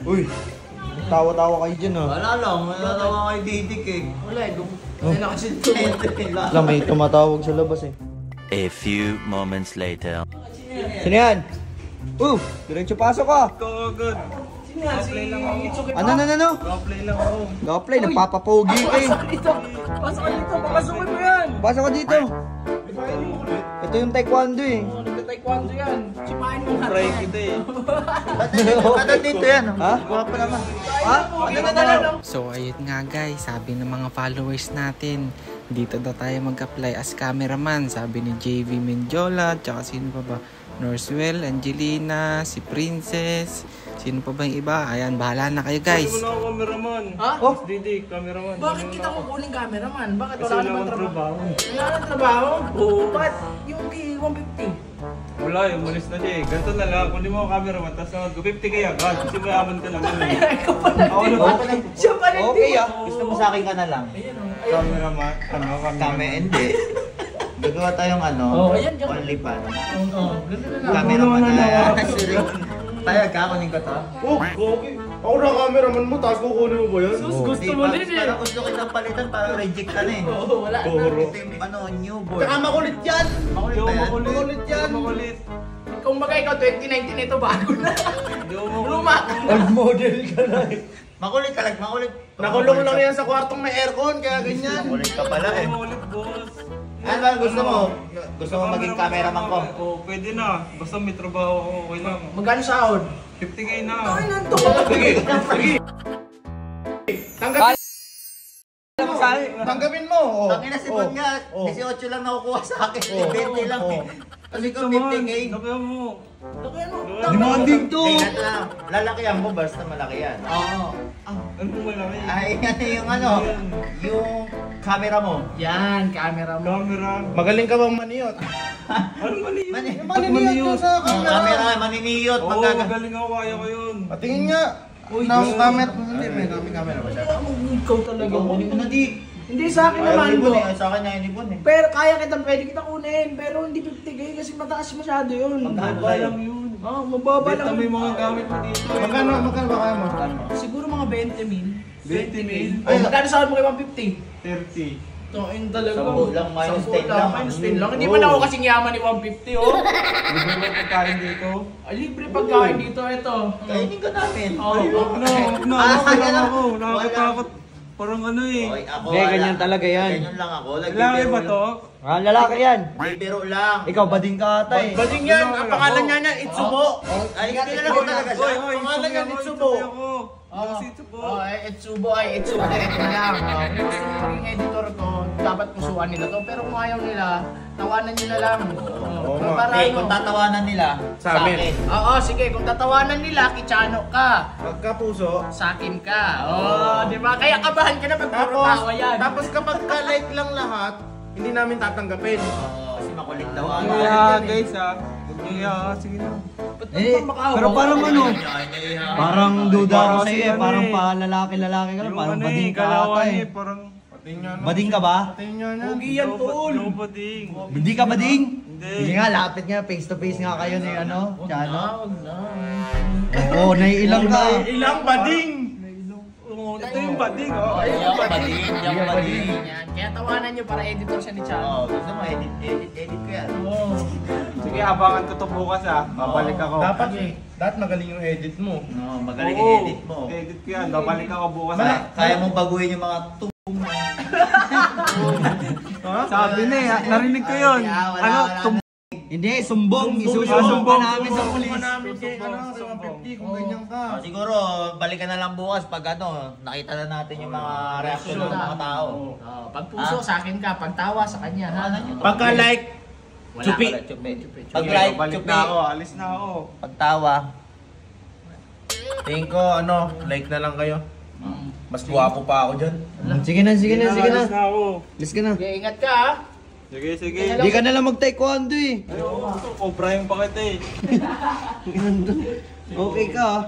Uy, tawa-tawa kayo dyan ah. Wala lang, natawa kayo didik eh. Wala eh, wala kasi ito. Wala, may tumatawag sa labas eh. A few moments later. Sino yan? Diretso pasok ka. Ikaw agad. Ga-play lang ako. Ano? Ga-play lang ako. Ga-play, nagpapapogi ka eh. Pasok ka dito, papasukin mo yan. Pasok ka dito. Ito yung taekwondo eh. Nagta-taekwondo yan. Sipain mo nga. Try kita eh. Ba't dito yan? Ha? Guwapo naman. Ha? So ayun nga guys, sabi ng mga followers natin, dito daw tayo mag-apply as cameraman. Sabi ni JV Mendiola, tsaka sino pa ba? Norswell, Angelina, si Princess, sino pa ba yung iba? Ayan, bahala na kayo guys. Kasi mo na ako cameraman. Ha? Oh? Didik, cameraman. Bakit kita kukunin cameraman? Bakit Kasi wala wala namang akong trabaho? trabaho. Wala namang trabaho? Oo. Bakit? Yung P150. Wala eh, umalis na siya eh. Ganito na lang, kunin mo ako cameraman, tapos naman ko 50 kaya agad. Kasi mayaman ka naman eh. Ikaw pa na. Ako na Siya pa rin. Okay ah. Gusto mo sa akin ka na lang? cameraman. Kami, hindi. Gagawa tayong ayan, only pan. Oo, ganda na lang. Cameraman na. Payag ka, kunin ko to. Oh, okay. Ako na cameraman mo, tapos kukunin mo ba yan? Gusto mo din eh. Parang gusto kitang palitan, parang reject ka na eh. Oo, wala na. Puro. Ito yung newborn. Tsaka makulit yan. Makulit Hindi ba ako yan? makulit. Makulit yan. Makulit. Kung bagay ikaw, 2019 ito, bago na. Hindi ako makulit. Luma. Old model ka na eh. Makulit ka lang, makulit. Nakulong lang yan sa kwartong may aircon, kaya ganyan. Makulit ka pala eh. Makulit, boss. Ano ba gusto mo? Gusto mo maging cameraman ko? Oo, pwede na. Basta may trabaho ako, okay lang. Magkano sahod? 50k na. Ay, nanto ka. Tanggapin Tanggapin mo. Oh. Tangina si Bon nga, 18 lang nakukuha sa akin. 20 lang eh. Kasi ko 50k. Laki mo. Demanding to. Tingnan na, lalakihan mo basta malaki yan. Oo. Ano malaki? Ay, yung yung camera mo. Yan, camera mo. Camera. Magaling ka bang maniyot? Ano mali yun? Maniyot ka sa Camera, maniniyot. Oo, magaling ako, kaya ko yun. Patingin nga. Camera. Hindi, may camera ba siya? Ikaw talaga. Kunin mo na di. Hindi sa akin naman Bon mo. eh, sa akin na yun Bon eh. Pero kaya pwede kita kunin. Pero hindi 50k kasi mataas masyado yun. Mababa lang yun. Oo, mababa Beta lang. mo yung mga gamit mo dito. Magkano ba kaya mo? Siguro mga 20 mil. 20 mil? Ay, magkano sahod mo kay 150? 30. Toin talaga. 10 lang, minus 10 lang. Minus 10 lang. Hindi pa na ako kasing yaman ni 150, oh. Libre mo pagkain dito. Ay, libre pagkain dito, ito. Kainin ka namin. Oo. No, wala ako. Nakakatakot. Parang ano eh. Okay, ako Hindi, ganyan talaga yan. Ganyan lang ako. Lalaki ba to? Lalaki yan. Bibiro lang. Ikaw, bading ka ata eh. Bading yan. Ang pangalan niya niya, Itsubo. Ay, kilala ko talaga siya. Pangalan niya, Itsubo. Si Itsubo. Itsubo. Ito lang. Kung gusto mo maging editor ko, dapat pusuan nila to. Pero kung ayaw nila, tawanan nyo na lang. Okay, kung tatawanan nila, sa akin. Oo, sige. Kung tatawanan nila, kichano ka. Pagkapuso. Sa akin ka. Oo, di ba? Kaya kabahan ka na pag puro tawa yan. Tapos kapag ka-like lang lahat, hindi namin tatanggapin. Kasi makulit daw ako. Yeah, guys ah. Sige na. Pero parang ano, parang duda ako Kasi sa'yo eh. ano Parang eh. pa-lalaki-lalaki ka lang. Yung Parang ano bading eh, ka ata galawan eh. eh. Parang Bading ka ba? Pogi yan, tol. no bading. Hindi ka bading? Hindi. Sige nga, lapit nga. Face to face nga kayo ni ano. Chano. Huwag na. Oo, naiilang ka. Ilang bading? Ito yung bading oh. Yung bading, yung bading. Yan. Kaya tawanan nyo para editor siya ni Chano. Oo, gusto mo, edit ko yan. Sige, abangan ko to bukas ah. Babalik ako. Dapat magaling yung edit mo. No, magaling Oo, edit mo. Edit ko yan. Babalik ako bukas ah. Kaya mong baguhin yung mga Sabi na eh, narinig ko yun. Ano, Hindi, sumbong. Isusumbong ka namin sa pulis. kung ganyan ka. Siguro, balikan na lang bukas pag nakita na natin yung mga reaction ng mga tao. Pag puso, sa akin ka. Pag tawa, sa kanya. Ha? Pagka-like, Wala chupi. pala, chupi. Pag like, balik chupi. na ako, alis na ako. Pagtawa. tingin ko, like na lang kayo. Mas guwapo pa ako dyan. Sige na. Alis na ako. Alis ka na. Okay, ingat ka, ha? Sige. Hindi ka na lang mag-taekwondo eh. Cobra yung pakit eh. Okay ka ah.